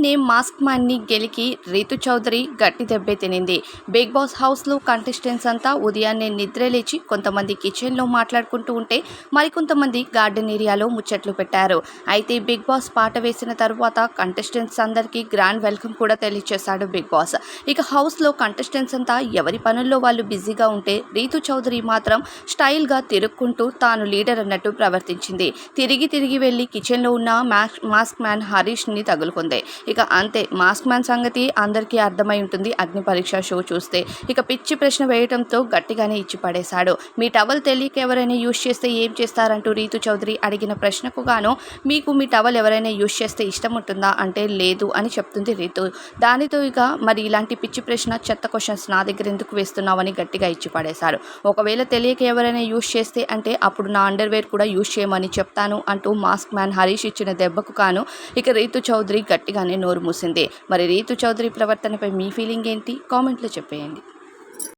ఉదయాన్నే మాస్క్ మ్యాన్ని గెలికి రీతు చౌదరి గట్టి దెబ్బే తినింది. బిగ్ బాస్ హౌస్లో కంటెస్టెంట్స్ అంతా ఉదయాన్నే నిద్రలేచి కొంతమంది కిచెన్లో మాట్లాడుకుంటూ ఉంటే మరికొంతమంది గార్డెన్ ఏరియాలో ముచ్చట్లు పెట్టారు. అయితే బిగ్ బాస్ పాట వేసిన తరువాత కంటెస్టెంట్స్ అందరికీ గ్రాండ్ వెల్కమ్ కూడా తెలియజేశాడు బిగ్ బాస్. ఇక హౌస్లో కంటెస్టెంట్స్ అంతా ఎవరి పనుల్లో వాళ్ళు బిజీగా ఉంటే రీతు చౌదరి మాత్రం స్టైల్గా తిరుక్కుంటూ తాను లీడర్ అన్నట్టు ప్రవర్తించింది. తిరిగి వెళ్ళి కిచెన్లో ఉన్న మాస్క్ మ్యాన్ హరీష్ని తగులుకుంది. ఇక అంతే, మాస్క్ మ్యాన్ సంగతి అందరికీ అర్థమై ఉంటుంది. అగ్ని పరీక్ష షో చూస్తే ఇక పిచ్చి ప్రశ్న వేయడంతో గట్టిగానే ఇచ్చి పడేశాడు. మీ టవల్ తెలియక ఎవరైనా యూజ్ చేస్తే ఏం చేస్తారంటూ రీతు చౌదరి అడిగిన ప్రశ్నకు గాను మీకు మీ టవల్ ఎవరైనా యూజ్ చేస్తే ఇష్టం ఉంటుందా అంటే లేదు అని చెప్తుంది రీతు. దానితో ఇక మరి ఇలాంటి పిచ్చి ప్రశ్న చెత్త క్వశ్చన్స్ నా దగ్గర ఎందుకు వేస్తున్నావని గట్టిగా ఇచ్చి పడేశాడు. ఒకవేళ తెలియక ఎవరైనా యూజ్ చేస్తే అంటే అప్పుడు నా అండర్వేర్ కూడా యూజ్ చేయమని చెప్తాను అంటూ మాస్క్ మ్యాన్ హరీష్ ఇచ్చిన దెబ్బకు కాను ఇక రీతు చౌదరి గట్టిగానే నోరు మూసింది. మరి రీతు చౌదరి ప్రవర్తనపై మీ ఫీలింగ్ ఏంటి? కామెంట్లో చెప్పేయండి.